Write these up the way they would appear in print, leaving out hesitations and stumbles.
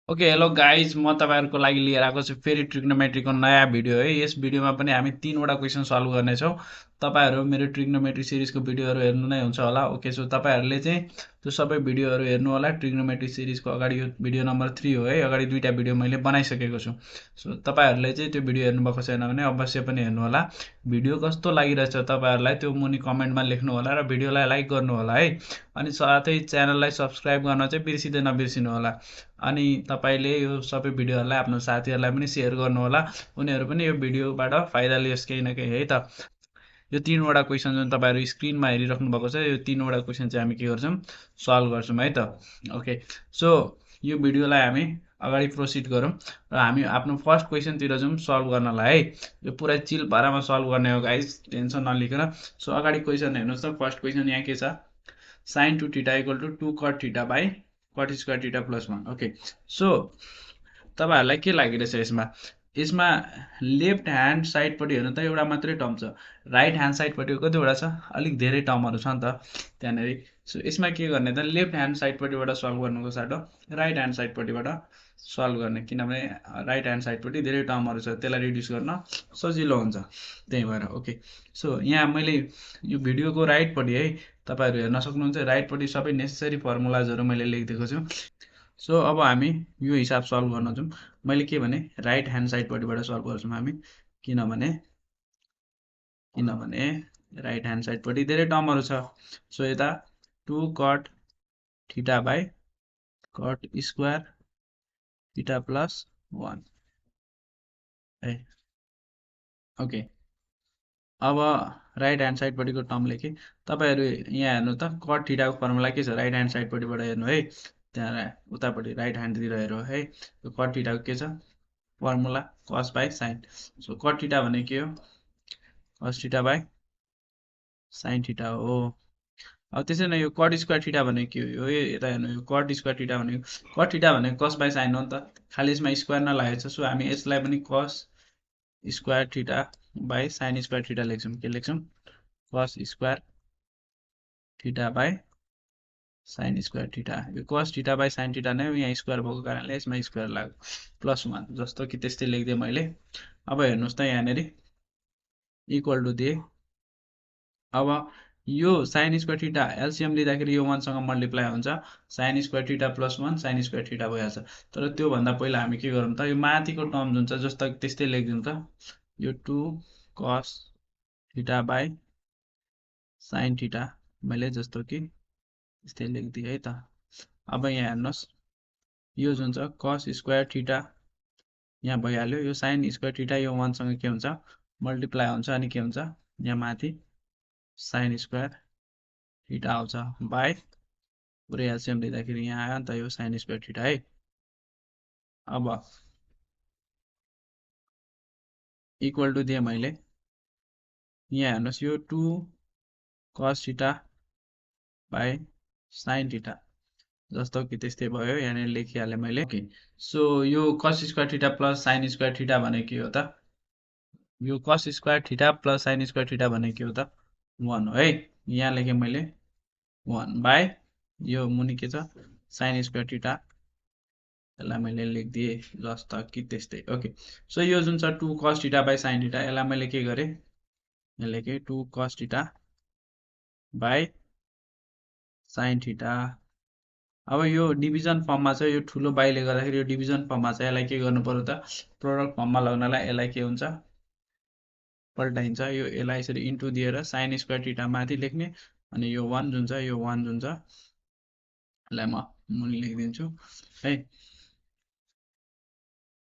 Okay hello guys म तपाईँहरूको लागि लिएर आएको छु फेरि ट्रिग्नोमेट्रीको नयाँ भिडियो है। यस भिडियोमा पनि हामी 3वटा क्वेसन सल्भ गर्नेछौँ। तपाईँहरू मेरो ट्रिग्नोमेट्री सिरिजको भिडियोहरू हेर्नु नै हुन्छ होला। ओके सो तपाईँहरूले चाहिँ त्यो सबै भिडियोहरू हेर्नु होला। ट्रिग्नोमेट्री सिरिजको अगाडि यो भिडियो नम्बर 3 हो है। अगाडि 2टा भिडियो मैले बनाइसकेको छु। सो तपाईँहरूले चाहिँ त्यो भिडियो हेर्नुभएको छैन भने अवश्य पनि हेर्नु होला। भिडियो कस्तो लागिरहेछ तपाईँहरूलाई त्यो मुनि कमेन्टमा लेख्नु होला र भिडियोलाई लाइक गर्नु होला है। अनि साथै च्यानललाई सब्सक्राइब गर्न चाहिँ बिर्सिँदै नबिर्सिनु होला। अनि तपाईँले यो सबै भिडियोहरूलाई आफ्नो साथीहरूलाई पनि सेयर गर्नुहोला। उनीहरू पनि यो भिडियोबाट फाइदा लियोस् केही न केही है त। यो 3वटा क्वेसन जुन तपाईँहरू स्क्रिनमा हेरिराख्नु भएको छ, यो 3वटा क्वेसन चाहिँ हामी के गर्छौँ, सल्भ गर्छौँ है त। ओके सो यो भिडियोलाई हामी अगाडि प्रोसिड गरौँ र हामी आफ्नो फर्स्ट क्वेसनतिर जाउँ सल्भ गर्नलाई है। यो पुरै चिल पारामा सल्भ गर्ने हो गाइस, टेन्सन नलिकन। सो अगाडि क्वेसन हेर्नुहोस् त। फर्स्ट क्वेसन यहाँ के छ, sin 2 theta equal to 2 cot theta by cot square theta plus 1। Okay so तपाईँहरूलाई के लागिरहेछ यसमा, यसमा लेफ्ट ह्यान्ड साइडपट्टि हेर्नु त एउटा मात्रै टर्म छ, राइट ह्यान्ड साइडपट्टि कतिवटा छ, अलिक धेरै टर्महरू छ नि त त्यहाँनिर। सो यसमा के गर्ने त, लेफ्ट ह्यान्ड साइडपट्टिबाट सल्भ गर्नुको साटो राइट ह्यान्ड साइडपट्टिबाट सल्भ गर्ने, किनभने राइट ह्यान्ड साइडपट्टि धेरै टर्महरू छ, त्यसलाई रिड्युस गर्न सजिलो हुन्छ त्यही भएर। ओके सो यहाँ मैले यो भिडियोको राइटपट्टि है तपाईँहरू हेर्न सक्नुहुन्छ, राइटपट्टि सबै नेसेसरी फर्मुलाजहरू मैले लेखिदिएको छु। सो अब हामी यो हिसाब सल्भ गर्न जाउँ। मैले के भने राइट ह्यान्ड साइडपट्टिबाट सल्भ गर्छौँ हामी, किनभने राइट ह्यान्ड साइडपट्टि धेरै टर्महरू छ। सो यता 2 cot theta by cot square theta plus 1 है। ओके अब राइट ह्यान्ड साइडपट्टिको टर्म लेखेँ। तपाईँहरू यहाँ हेर्नु त, कट थीटाको फर्मुला के छ, राइट ह्यान्ड साइडपट्टिबाट हेर्नु है, त्यहाँ उतापट्टि राइट ह्यान्डतिर हेरौँ है। यो कट थीटाको के छ फर्मुला, कस by sine. So cut theta भने के हो, कस थीटा बाई साइन थीटा हो। अब त्यसै न यो कट स्क्वायर थीटा भनेको के हो, यो यता हेर्नु, यो कट स्क्वायर थीटा भनेको, कट थीटा भनेको कस बाई साइन हो नि त, खालि यसमा स्क्वायर नलागेको छ। सो हामी यसलाई पनि कस square theta by sine square theta लेख्छौँ। के लेख्छौँ, कस square theta by sine square theta. यो कस थीटा बाई साइन थीटा नै यहाँ स्क्वायर भएको कारणले यसमा स्क्वायर लाग्यो प्लस 1, जस्तो कि त्यस्तै लेखिदिएँ मैले। अब हेर्नुहोस् त यहाँनिर इक्वल टु दिएँ। अब yo sign square theta LCM लिँदाखेरि यो 1 सँग मल्टिप्लाई हुन्छ, sign square theta plus 1 sign square theta भइहाल्छ। तर त्योभन्दा पहिला हामी के गरौँ त, यो माथिको टर्म जुन छ जस्तो त्यस्तै लेखिदिउँ त, यो 2 cos theta by sine theta मैले जस्तो कि त्यस्तै लेखिदिएँ है त। अब यहाँ हेर्नुहोस्, यो जुन छ कस स्क्वायर थीटा यहाँ भइहाल्यो, यो साइन स्क्वायर थीटा यो 1 सँग के हुन्छ मल्टिप्लाई हुन्छ, अनि के हुन्छ यहाँ माथि साइन स्क्वायर थीटा आउँछ बाई पुरै एलसिएम लिँदाखेरि यहाँ आयो नि त यो साइन स्क्वायर थीटा है। अब इक्वल टु दिएँ मैले, यहाँ हेर्नुहोस् यो 2 cos theta by sine theta जस्तो कि त्यस्तै भयो, यहाँनिर लेखिहालेँ मैले। ओके सो यो cos square theta plus sign square theta भनेको के हो त, यो cos square theta plus sign square theta भनेको के हो त, 1 हो है। यहाँ लेखेँ मैले 1 बाई यो मुनि के छ साइन स्क्वायर थीटा, यसलाई मैले लेखिदिएँ जस्तो कि त्यस्तै। ओके सो यो जुन छ 2 cos theta by sine theta, यसलाई मैले के गरेँ, यहाँ लेखेँ 2 cos theta by sine theta. अब यो डिभिजन फर्ममा छ, यो ठुलो बाईले गर्दाखेरि यो डिभिजन फर्ममा छ, यसलाई के गर्नु पर्यो त, प्रोडक्ट फर्ममा ल्याउनलाई यसलाई के हुन्छ पल्टाइन्छ। यो यसलाई यसरी इन्टु दिएर साइन स्क्वायर थीटा माथि लेख्ने, अनि यो 1 जुन छ, यो 1 जुन छ यसलाई म मुनि लेखिदिन्छु है,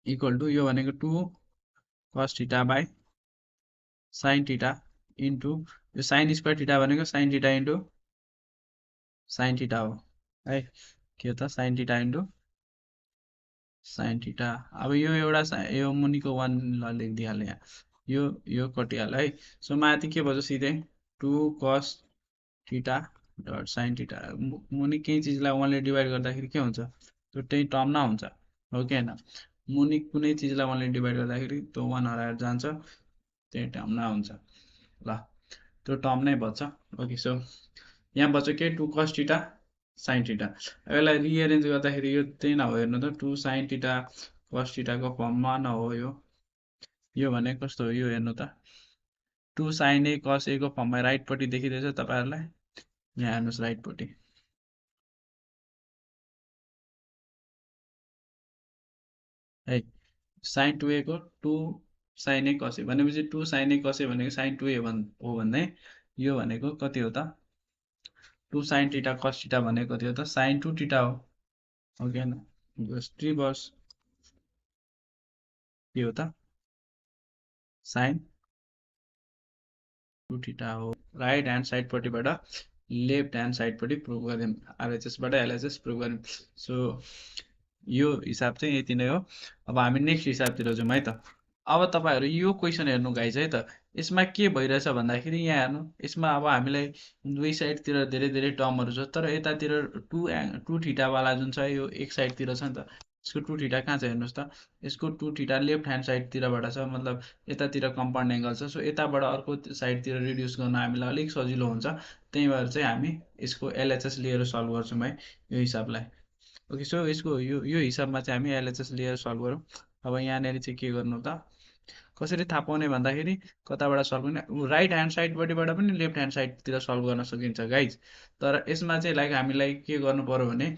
इक्वल टु यो भनेको 2 cos theta by sine theta into yo sign square theta भनेको sine theta into sine theta हो है, के हो त sine theta into sine theta. अब यो एउटा यो मुनिको 1 ल लेखिदिइहालेँ यहाँ, यो कटिहाल्यो है। सो माथि के भन्छ सिधै 2 cos theta dot sine theta, मुनि केही चिजलाई 1 ले डिभाइड गर्दाखेरि के हुन्छ, त्यो त्यही टर्म न हुन्छ हो कि होइन, मुनि कुनै चिजलाई 1 ले डिभाइड गर्दाखेरि त्यो 1 हराएर जान्छ, त्यही टर्म न हुन्छ, ल त्यो टर्म नै बच्छ। ओके सो यहाँ बच्यो के 2 cos थीटा साइन थिटा। अब यसलाई रिएरेन्ज गर्दाखेरि यो त्यही नभयो हेर्नु त 2 साइन थिटा कस थिटाको फर्ममा नहो यो भने कस्तो हो यो हेर्नु त 2 साइन ए कस ए को फर्ममा राइटपट्टि देखिँदैछ तपाईँहरूलाई यहाँ हेर्नुहोस् राइटपट्टि है साइन 2a को 2 साइन ए कस ए भनेपछि 2 साइन ए कस ए भनेको साइन 2a हो भन्दै यो भनेको कति हो त 2 साइन थिटा कस थिटा भनेको कति हो त साइन 2 थिटा हो कि होइन रिभर्स के हो त साइन 2 थिटा हो राइट ह्यान्ड साइडपट्टिबाट लेफ्ट ह्यान्ड साइडपट्टि प्रुभ गऱ्यौँ आरएचएसबाट एलएचएस प्रुभ गऱ्यौँ सो यो हिसाब चाहिँ यति नै हो अब हामी नेक्स्ट हिसाबतिर जाउँ है त अब तपाईँहरू यो क्वेसन हेर्नु गाइज है त यसमा के भइरहेछ भन्दाखेरि यहाँ हेर्नु यसमा अब हामीलाई दुई साइडतिर धेरै धेरै टर्महरू छ तर यतातिर टु थिटावाला जुन छ यो एक साइडतिर छ नि त यसको टु थिटा कहाँ छ हेर्नुहोस् त यसको टु थिटा लेफ्ट ह्यान्ड साइडतिरबाट छ मतलब यतातिर कम्पाउन्ड एङ्गल छ सो यताबाट अर्को साइडतिर रिड्युस गर्न हामीलाई अलिक सजिलो हुन्छ त्यही भएर चाहिँ हामी यसको एलएचएस लिएर सल्भ गर्छौँ है यो हिसाबलाई ओके सो यसको यो हिसाबमा चाहिँ हामी एलएचएस लिएर सल्भ गरौँ अब यहाँनिर चाहिँ के गर्नु त कसरी थाहा पाउने भन्दाखेरि कताबाट सल्भ गर्ने राइट ह्यान्ड साइडपट्टिबाट पनि लेफ्ट ह्यान्ड साइडतिर सल्भ गर्न सकिन्छ गाइज तर यसमा चाहिँ लाइक हामीलाई के गर्नु पर्यो भने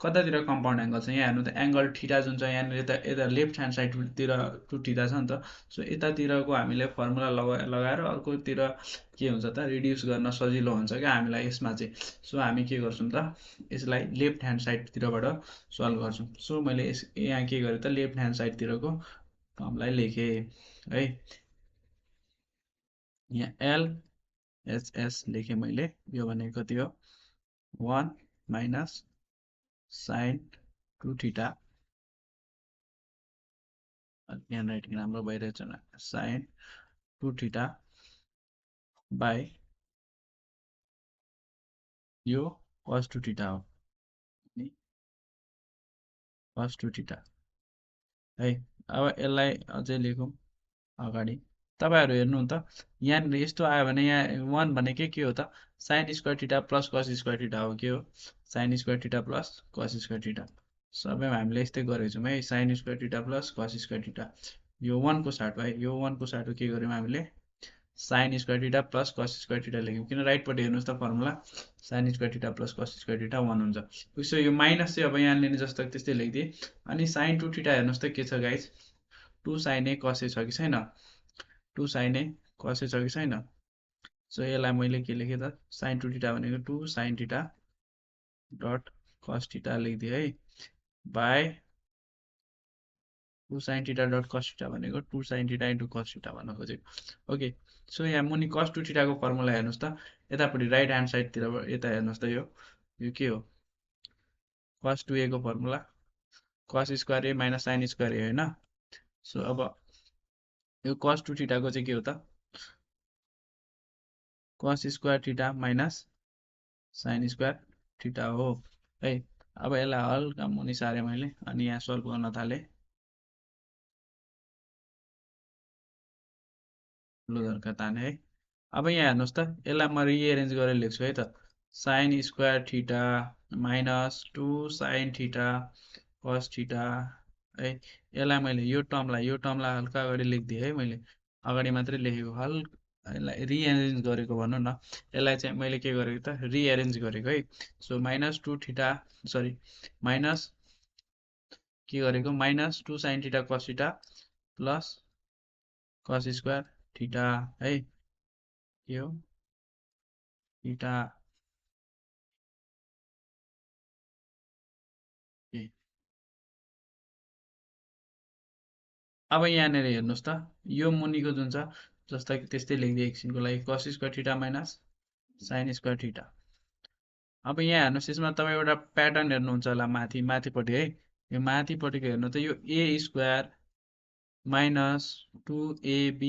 कतातिर कम्पाउन्ड एङ्गल छ यहाँ हेर्नु त एङ्गल ठिटा जुन छ यहाँनिर यता लेफ्ट ह्यान्ड साइडतिर टु ठिटा छ नि त सो यतातिरको हामीले फर्मुला लगाएर अर्कोतिर के हुन्छ त रिड्युस गर्न सजिलो हुन्छ क्या हामीलाई यसमा चाहिँ सो हामी के गर्छौँ त यसलाई लेफ्ट ह्यान्ड साइडतिरबाट सल्भ गर्छौँ सो मैले यहाँ के गरेँ त लेफ्ट ह्यान्ड साइडतिरको टर्मलाई लेखेँ है यहाँ एलएचएस लेखेँ मैले यो भनेको कति हो 1 माइनस साइन 2 थिटा यहाँ राइटिङ राम्रो भइरहेछ साइन 2 थिटा बाई यो कस 2 थिटा हो कस 2 थिटा है अब यसलाई अझै लेखौँ अगाडि तपाईँहरू हेर्नु त यहाँनिर यस्तो आयो भने यहाँ 1 भनेको के हो त sine square theta plus cos square theta हो के हो sign square theta plus cos square theta सबैमा हामीले यस्तै गरेको छौँ है sign square theta plus cos square theta यो 1 को साटो है यो 1 को साटो के गर्यौँ हामीले sine square theta plus cos square theta लेख्यौँ किन राइटपट्टि हेर्नुहोस् त formula sine square theta plus cos square theta 1 हुन्छ सो यो माइनस चाहिँ अब यहाँनिर जस्तो त्यस्तै लेखिदिएँ अनि साइन 2 थिटा हेर्नुहोस् त के छ गाइज 2 साइन ए कस ए छ कि छैन 2 साइन ए कस ए छ कि छैन सो यसलाई मैले के लेखेँ त साइन 2 थिटा भनेको 2 sine theta dot cos theta लेखिदिएँ है by 2 sine theta dot cos theta भनेको 2 sine theta into cos theta भन्न खोजेको ओके सो यहाँ मुनि कस 2 थिटाको फर्मुला हेर्नुहोस् त यतापट्टि राइट ह्यान्ड साइडतिर यता हेर्नुहोस् त यो के हो कस 2a को फर्मुला कस स्क्वायर ए माइनस साइन स्क्वायर ए होइन सो अब यो कस 2 थिटाको चाहिँ के हो त कस square theta minus sine square theta हो है अब यसलाई हल्का मुनि सारेँ मैले अनि यहाँ सल्भ गर्न थालेँ लुधर्का ताने है अब यहाँ हेर्नुहोस् त यसलाई म रिएरेन्ज गरेर लेख्छु है त sine square theta minus 2 sine theta cos theta है यसलाई मैले यो टर्मलाई हल्का अगाडि लेखिदिएँ है मैले अगाडि मात्रै लेखेको यसलाई रिएरेन्ज गरेको भनौँ न यसलाई चाहिँ मैले के गरेको त रिएरेन्ज गरेको है so minus 2 theta sorry minus के गरेको minus 2 sine theta cos theta plus cos square theta है के हो थिटा अब यहाँनिर हेर्नुहोस् त यो मुनिको जुन छ जस्ता कि त्यस्तै लेखिदिएँ एकछिनको लागि कस square theta minus sine square theta अब यहाँ हेर्नुहोस् यसमा तपाईँ एउटा प्याटर्न हेर्नुहुन्छ होला माथिपट्टि है यो माथिपट्टिको हेर्नु त यो a square minus 2ab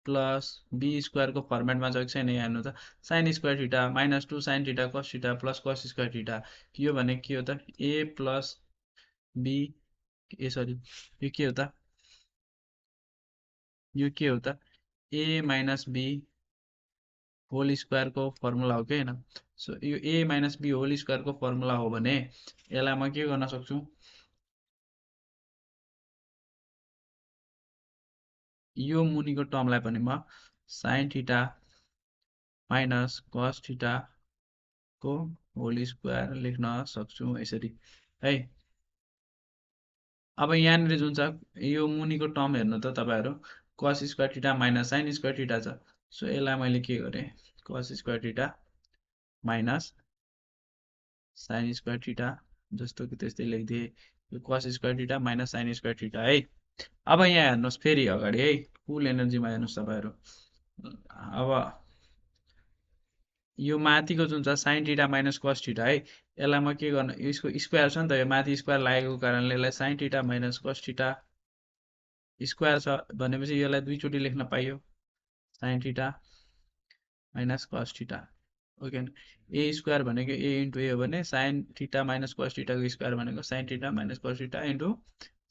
plus b स्क्वायरको फर्मेटमा छ कि छैन यहाँ हेर्नु त sine square theta minus 2 sine theta cos theta plus cos square theta यो भने के हो त a plus b a sorry यो के हो त यो के हो त ए माइनस बी होल स्क्वायरको फर्मुला हो कि होइन। सो यो ए माइनस बी होल स्क्वायरको फर्मुला हो भने यसलाई म के गर्न सक्छु, यो मुनिको टर्मलाई पनि म sign theta minus cos थीटाको whole square लेख्न सक्छु यसरी है। अब यहाँनिर जुन छ यो मुनिको टर्म हेर्नु त तपाईँहरू, कस square theta minus sine square theta छ। सो यसलाई मैले के गरेँ, कस square theta minus sine square theta जस्तो कि त्यस्तै लेखिदिएँ, यो cos square theta minus sine square theta है। अब यहाँ हेर्नुहोस् फेरि अगाडि है, फुल एनर्जीमा हेर्नुहोस् तपाईँहरू। अब यो माथिको जुन छ sign theta minus cos theta है, यसलाई म के गर्नु, यसको स्क्वायर छ नि त, यो माथि स्क्वायर लागेको कारणले यसलाई sine theta minus cos theta square छ भनेपछि यसलाई दुईचोटि लेख्न पाइयो, sine theta minus cos theta. Okay, a square भनेको ए इन्टु ए हो भने साइन थीटा माइनस कस थीटाको स्क्वायर भनेको sine theta minus cos theta into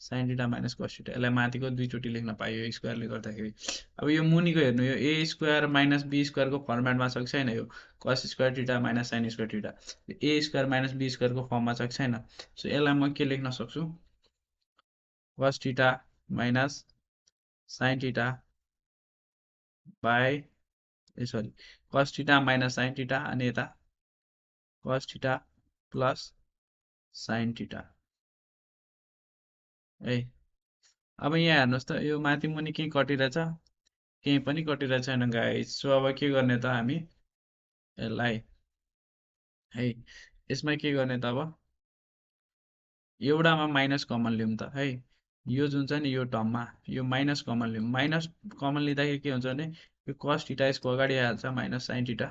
sine theta minus cos theta. यसलाई माथिको दुईचोटि लेख्न पाइयो स्क्वायरले गर्दाखेरि। अब यो मुनिको हेर्नु, यो ए स्क्वायर माइनस बी स्क्वायरको फर्मेटमा छ कि छैन, यो cos square theta minus sine square theta a square minus b स्क्वायरको फर्ममा छ कि छैन। सो यसलाई म के लेख्न सक्छु, कस theta minus sine theta by sorry कस थीटा माइनस साइन थीटा अनि यता cos theta plus sine theta है। अब यहाँ हेर्नुहोस् त, यो माथि मुनि केही कटिरहेछ, केही पनि कटिरहेको छैन गाइस। सो अब के गर्ने त हामी यसलाई है, यसमा के गर्ने त, अब एउटामा माइनस कमन लिउँ त है। यो जुन छ नि यो टर्ममा यो माइनस कमन लिउँ, माइनस कमन लिँदाखेरि के हुन्छ भने यो कस थीटा यसको अगाडि आइहाल्छ, माइनस साइन थीटा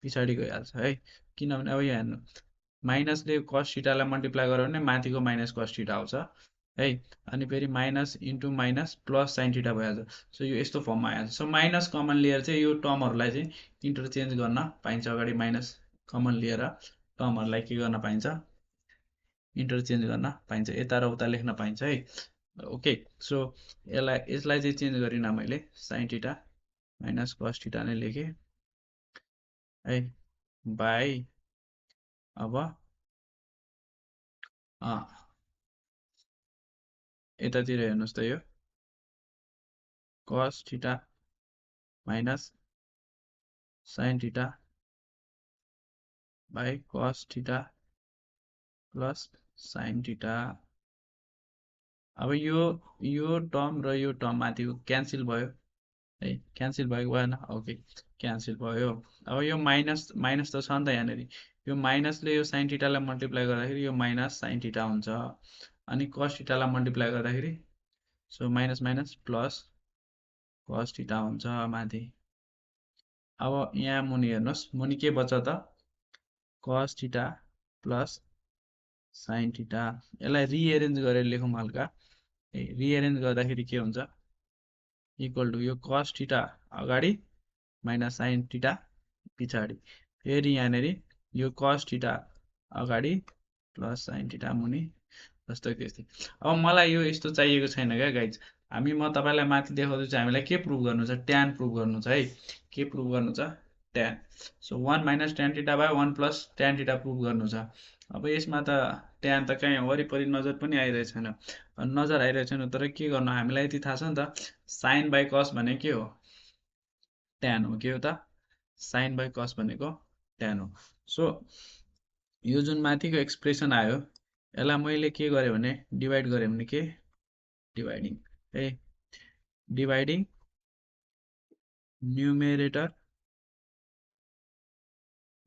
पछाडि गइहाल्छ है। किनभने अब यहाँ हेर्नु, माइनसले कस थीटालाई मल्टिप्लाई गर्यो भने माथिको माइनस कस थीटा आउँछ है, अनि फेरि minus into minus plus sine theta भइहाल्छ। सो यो यस्तो फर्ममा आइहाल्छ। सो माइनस कमन लिएर चाहिँ यो टर्महरूलाई चाहिँ इन्टरचेन्ज गर्न पाइन्छ, अगाडि माइनस कमन लिएर टर्महरूलाई के गर्न पाइन्छ, इन्टरचेन्ज गर्न पाइन्छ, यता र उता लेख्न पाइन्छ है। ओके, सो यसलाई चाहिँ चेन्ज गरिनँ मैले, sign theta minus cos theta नै लेखेँ है, बाई अब यतातिर हेर्नुहोस् त, यो कस theta minus sine theta by cos theta plus sine theta. अब यो टर्म र यो टर्म माथिको क्यान्सल भयो है, क्यान्सल भएको भएन, ओके क्यान्सल भयो। अब यो माइनस माइनस त छ नि त यहाँनिर, यो माइनसले यो साइन थीटालाई मल्टिप्लाई गर्दाखेरि यो माइनस साइन थीटा हुन्छ, अनि कस थीटालाई मल्टिप्लाई गर्दाखेरि so minus minus plus cos theta हुन्छ माथि। अब यहाँ मुनि हेर्नुहोस्, मुनि के बच्छ त, cos theta plus sine theta. यसलाई रिएरेन्ज गरेर लेखौँ हल्का, रिएरेन्ज गर्दाखेरि के हुन्छ, इक्वल टु यो कस थीटा अगाडि माइनस साइन थीटा पछाडि, फेरि यहाँनिर यो कस थीटा अगाडि प्लस साइन थीटा मुनि, जस्तो त्यस्तै। अब मलाई यो यस्तो चाहिएको छैन क्या गाइज, म तपाईँलाई माथि देखाउँदैछु, हामीलाई के प्रुभ गर्नु छ, ट्यान प्रुभ गर्नु छ है। के प्रुभ गर्नु छ, tan. So 1 minus tan theta by 1 plus tan theta prove गर्नु छ। अब यसमा त ट्यान त कहीँ वरिपरि नजर पनि आइरहेको छैन, नजर आइरहेको छैन, तर के गर्नु, हामीलाई यति थाहा छ नि त, साइन बाई कस भनेको के हो, ट्यान हो। के हो त, साइन बाई कस भनेको ट्यान हो। सो यो जुन माथिको एक्सप्रेसन आयो, यसलाई मैले के गरेँ भने डिभाइड गरेँ भने के, डिभाइडिङ है, डिभाइडिङ न्युमेरेटर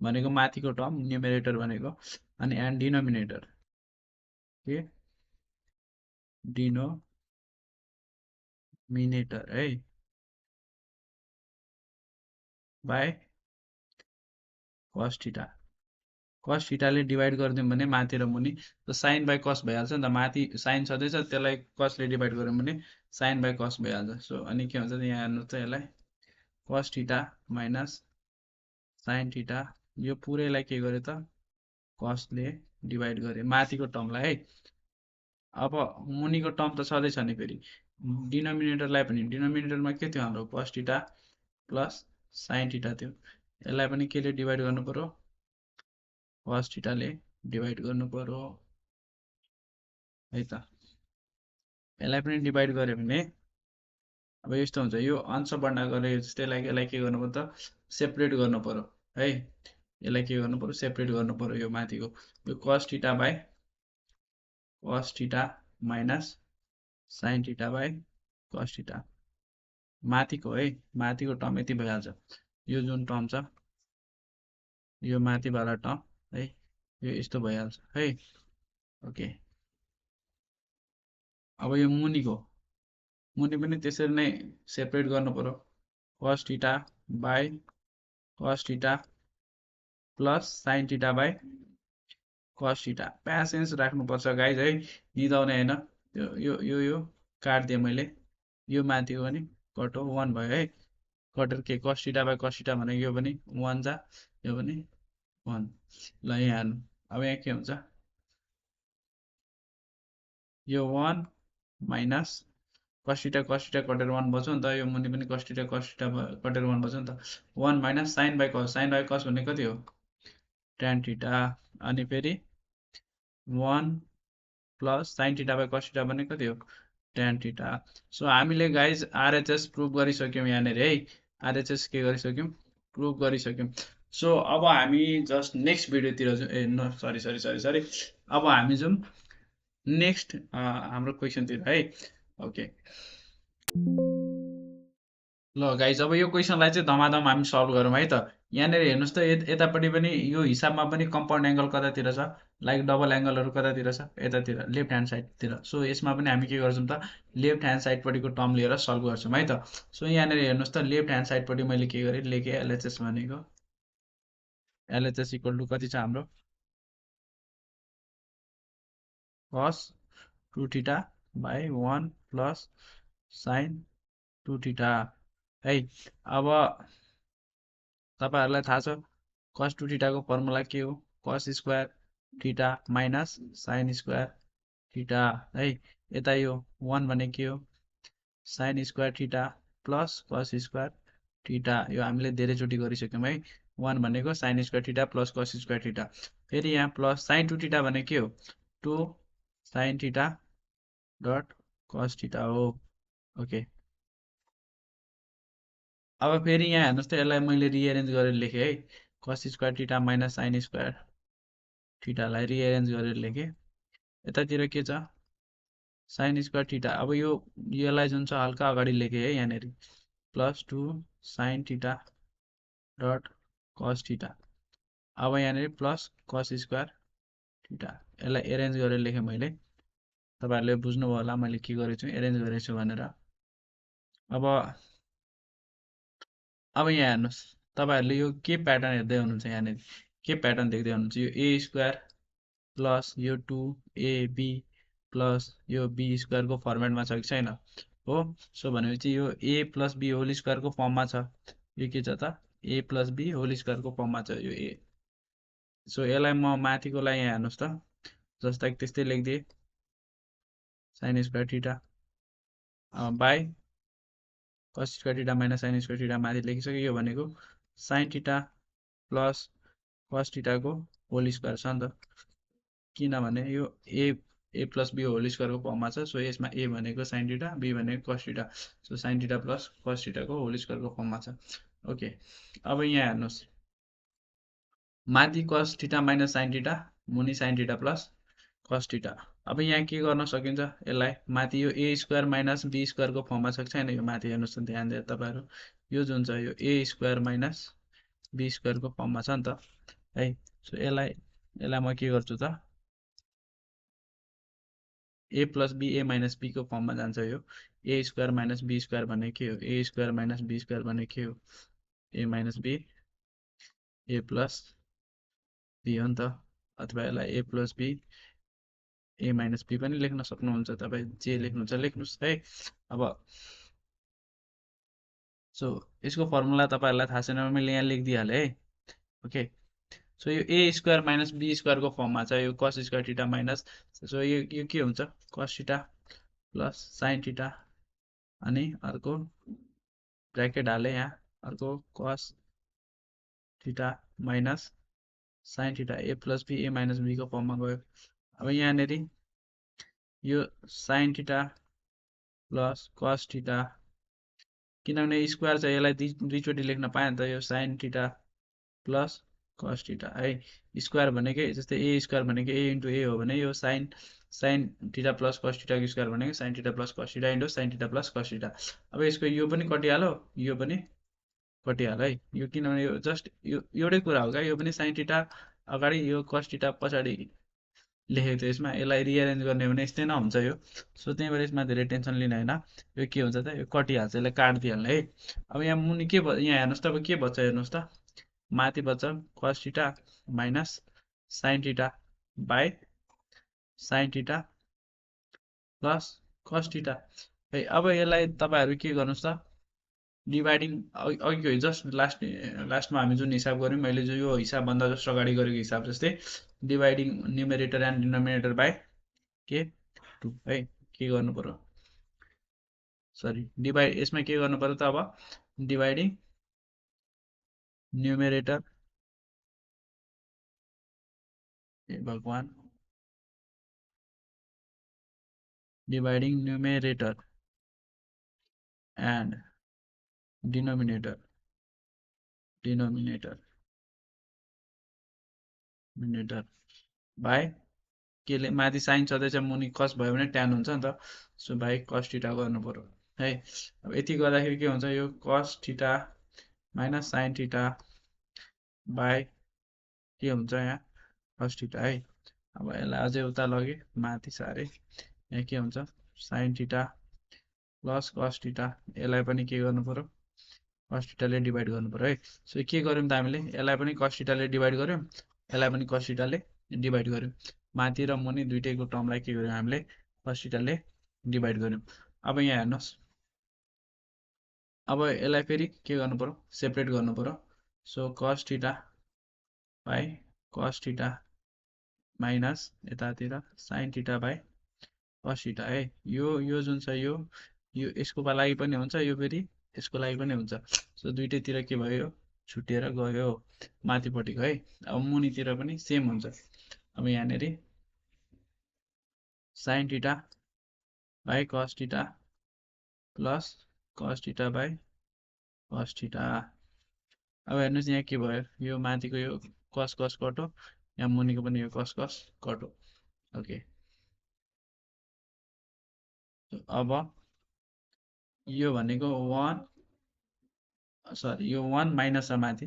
भनेको माथिको टर्म, न्युमेरेटर भनेको, अनि एन्ड डिनोमिनेटर के, डिनोमिनेटर है, बाई कस थीटा। कस थीटाले डिभाइड गरिदिउँ भने माथि र मुनि साइन बाई कस भइहाल्छ नि त, माथि साइन छँदैछ त्यसलाई कसले डिभाइड गऱ्यौँ भने साइन बाई कस भइहाल्छ। सो अनि के हुन्छ त, यहाँ हेर्नु त, यसलाई कस थीटा माइनस साइन थीटा, यो पुरैलाई के गर्यो त, कसले डिभाइड गरे माथिको टर्मलाई है। अब मुनिको टर्म त छँदैछ नि, फेरि डिनोमिनेटरलाई पनि, डिनोमिनेटरमा के थियो हाम्रो, cos theta plus sine theta थियो, यसलाई पनि केले डिभाइड गर्नु पर्यो cos थीटाले डिभाइड गर्नु पर्यो है त यसलाई पनि डिभाइड गर्यो भने अब यस्तो हुन्छ यो अंश बढ्ना गरे जस्तै यसलाई के गर्नु पर्यो त सेपरेट गर्नु पर्यो है यसलाई के गर्नु पर्यो सेपरेट गर्नु पर्यो यो माथिको यो cos theta by cos theta minus sin theta by cos theta माथिको है माथिको टर्म यति भइहाल्छ यो जुन टर्म छ यो माथिवाला टर्म है यो यस्तो भइहाल्छ है ओके अब यो मुनिको मुनि पनि त्यसरी नै सेपरेट गर्नु पर्यो cos theta by cos theta plus sin theta by cos theta patience राख्नुपर्छ गाइज है निदाउने होइन यो काट्दिएँ मैले यो माथिको पनि कट हो 1 भयो है कटेर के cos theta by cos theta भनेको यो पनि 1 जा यो पनि 1 ल यहाँ हेर्नु अब यहाँ के हुन्छ यो 1 माइनस cos थीटा कटेर 1 बच्यो नि त यो मुनि पनि cos थीटा कटेर 1 बच्यो नि त 1 माइनस sin बाइ cos भन्ने कति हो tan थीटा अनि फेरि 1 plus sin theta by cos theta भन्ने कति हो tan थीटा सो हामीले गाइज आरएचएस प्रुभ गरिसक्यौँ यहाँनिर है आरएचएस के गरिसक्यौँ प्रुभ गरिसक्यौँ सो अब हामी जस्ट नेक्स्ट भिडियोतिर जाउँ सरी अब हामी जाउँ नेक्स्ट हाम्रो क्वेसनतिर है ओके ल गाइज अब यो क्वेसनलाई चाहिँ धमाधम हामी सल्भ गरौँ है त यहाँनिर हेर्नुहोस् त यतापट्टि पनि यो हिसाबमा पनि कम्पाउन्ड एङ्गल कतातिर छ लाइक डबल एङ्गलहरू कतातिर छ यतातिर लेफ्ट ह्यान्ड साइडतिर सो यसमा पनि हामी के गर्छौँ त लेफ्ट ह्यान्ड साइडपट्टिको टर्म लिएर सल्भ गर्छौँ है त सो यहाँनिर हेर्नुहोस् त लेफ्ट ह्यान्ड साइडपट्टि मैले के गरेँ लेखेँ एलएचएस भनेको एलएचएस इक्वल टु कति छ हाम्रो cos 2 theta by 1 plus sin 2 theta है अब तपाईहरुलाई थाहा छ cos 2 थीटाको फर्मुला के हो cos square theta minus sin square theta है यता यो 1 भने के हो sin square theta plus cos square theta यो हामीले धेरैचोटि गरिसक्यौँ है 1 भनेको sin square theta plus cos square theta फेरि यहाँ प्लस sin 2 थीटा भने के हो 2 sin theta dot cos theta हो ओके अब फेरि यहाँ हेर्नुहोस् त यसलाई मैले रिएरेन्ज गरेर लेखेँ है cos square theta minus sin square थीटालाई रिएरेन्ज गरेर लेखेँ यतातिर के छ sin स्क्वायर थीटा अब यसलाई जुन छ हल्का अगाडि लेखेँ है यहाँनिर plus 2 sin theta dot cos theta अब यहाँनिर प्लस cos स्क्वायर थीटा यसलाई एरेन्ज गरेर लेखेँ मैले तपाईहरुले बुझ्नुभयो होला मैले के गरेको छु एरेन्ज गरेको छु भनेर अब यहाँ हेर्नुहोस् तपाईहरुले यो के प्याटर्न हेर्दै हुनुहुन्छ यहाँनिर के प्याटर्न देख्दै हुनुहुन्छ यो ए स्क्वायर प्लस यो 2ab प्लस यो बी स्क्वायरको फर्मेटमा छ कि छैन हो सो भनेपछि यो a प्लस b होल स्क्वायरको फर्ममा छ यो के छ त a प्लस b होल स्क्वायरको फर्ममा छ यो a सो यसलाई म माथिकोलाई यहाँ हेर्नुहोस् त जस्ता कि त्यस्तै लेखिदिए sin square theta by cos square theta minus sin square theta माथि लेखिसक्यो यो भनेको sin थीटा प्लस cos थीटाको होल स्क्वायर छ नि त किनभने यो a प्लस b होल स्क्वायरको फर्ममा छ सो यसमा a भनेको sin थीटा b भनेको cos theta so sin theta plus cos थीटाको होल स्क्वायरको फर्ममा छ ओके अब यहाँ हेर्नुहोस् माथि cos theta minus sin theta मुनि sin theta plus cos theta अब यहाँ के गर्न सकिन्छ यसलाई माथि यो a स्क्वायर माइनस b स्क्वायरको फर्ममा छ कि छैन यो माथि हेर्नुहोस् त ध्यान दिएर तपाईहरु यो जुन छ यो a स्क्वायर माइनस b स्क्वायरको फर्ममा छ नि त है सो यसलाई म के गर्छु त a plus b a minus b को फर्ममा जान्छ यो a square minus b square भने के हो a square minus b square भने के हो a minus b a plus b हो नि त अथवा यसलाई a plus b a minus b पनि लेख्न सक्नुहुन्छ तपाईं जे लेख्नुहुन्छ लेख्नुस् है अब सो यसको फर्मुला तपाईहरुलाई थाहा छैन मैले यहाँ लेखिदिहाले है ओके सो यो a स्क्वायर माइनस b स्क्वायरको फर्ममा छ यो cos square theta minus so यो के हुन्छ cos theta plus sin theta अनि अर्को ब्र्याकेट हाले यहाँ अर्को cos theta minus sine theta a plus b a minus b को फर्ममा गयो। अब यहाँनेरि यो sine theta plus cos theta, किनभने स्क्वायर छ यसलाई दुईचोटि लेख्न पाएँ नि त, यो sine theta plus cos theta है। स्क्वायर भनेकै जस्तै ए स्क्वायर भनेको ए इन्टु ए हो भने yo sign sign theta plus cos थीटाको स्क्वायर भनेको sine theta plus cos theta into sine theta plus cos theta. अब यसको यो पनि कटिहाल्यो, यो पनि कटिहाल्यो है। यो किनभने यो जस्ट यो एउटै कुरा हो क्या, यो पनि साइन थीटा अगाडि यो कस थीटा पछाडि लेखेको थियो यसमा, यसलाई रिएरेन्ज गर्ने भने यस्तै नै हुन्छ यो। सो त्यही भएर यसमा धेरै टेन्सन लिने होइन, यो के हुन्छ त यो कटिहाल्छ, यसलाई काटिदिइहाल्ने है। अब यहाँ मुनि के यहाँ हेर्नुहोस् त, अब के बच्छ हेर्नुहोस् त, माथि बच्छ कस theta minus sine theta by sine theta plus cos theta है। अब यसलाई तपाईँहरू के गर्नुहोस् त, डिभाइडिङ अघिको जस्ट लास्टमा हामी जुन हिसाब गऱ्यौँ, मैले जो यो हिसाबभन्दा जस्ट अगाडि गरेको हिसाब जस्तै dividing numerator and denominator by के 2 है। के गर्नु पर्यो, सरी डिभाइड, यसमा के गर्नु पर्यो त, अब डिभाइडिङ न्युमेरेटर, ए भगवान, dividing numerator and denominator denominator by केले माथि साइन छँदैछ मुनि कस भयो भने ट्यान हुन्छ नि त, सो बाई कस थीटा गर्नु पर्यो है। अब यति गर्दाखेरि के हुन्छ, यो कस theta minus sine theta by के हुन्छ यहाँ कस थीटा है। अब यसलाई अझै उता लगे माथि साह्रै, यहाँ के हुन्छ sign theta plus cos theta, यसलाई पनि के गर्नु पर्यो कस थीटाले डिभाइड गर्नु पर्यो है। सो के गर्यौँ त हामीले, यसलाई पनि कस थीटाले डिभाइड गर्यौँ, यसलाई पनि कस थीटाले डिभाइड गर्यौँ, माथि र मुनि दुइटैको टर्मलाई के गर्यौँ हामीले कस थीटाले डिभाइड गर्यौँ। अब यहाँ हेर्नुहोस्, अब यसलाई फेरि के गर्नु पर्यो सेपरेट गर्नु पर्यो। So cos theta by cos theta minus यतातिर sine theta by cos theta है। यो जुन छ यो यसको लागि पनि हुन्छ, यो फेरि यसको लागि पनि हुन्छ। सो दुइटैतिर के भयो छुटिएर गयो माथिपट्टिको है। अब मुनितिर पनि सेम हुन्छ। अब यहाँनेरि sign theta by cos theta plus cos theta by cos theta. अब हेर्नुहोस् यहाँ के भयो, यो माथिको यो कस कस कटो, यहाँ मुनिको पनि यो कस कस कटो। ओके, अब यो भनेको 1, सरी यो 1 माइनस छ माथि,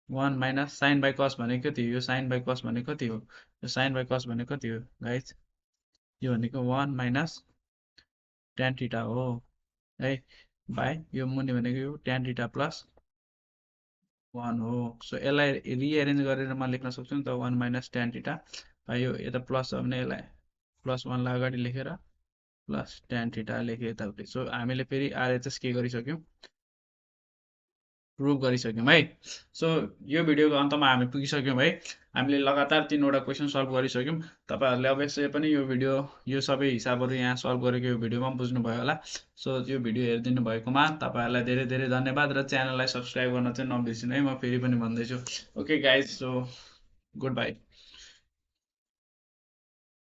1 माइनस साइन बाई कस भनेको कति हो, यो साइन बाई कस भनेको कति हो, यो साइन बाई कस भनेको कति हो गाइज, यो भनेको 1 माइनस ट्यान थीटा हो है, बाई यो मुनि भनेको यो ट्यान थीटा प्लस 1 हो। सो यसलाई रिएरेन्ज गरेर म लेख्न सक्छु नि त, 1 माइनस ट्यान थीटा बाई यो यता प्लस छ भने यसलाई प्लस 1 लाई अगाडि लेखेर प्लस ट्यान थीटा लेखेँ यताउति। सो हामीले फेरि आरएचएस के गरिसक्यौँ प्रुभ गरिसक्यौँ है। सो यो भिडियोको अन्तमा हामी पुगिसक्यौँ है। हामीले लगातार 3वटा क्वेसन सल्भ गरिसक्यौँ। तपाईँहरूले अवश्य पनि यो भिडियो यो सबै हिसाबहरू यहाँ सल्भ गरेको यो भिडियोमा बुझ्नुभयो होला। सो यो भिडियो हेरिदिनु भएकोमा तपाईँहरूलाई धेरै धेरै धन्यवाद र च्यानललाई सब्सक्राइब गर्न चाहिँ नबिर्सिनु है, म फेरि पनि भन्दैछु। Okay guys, so good by.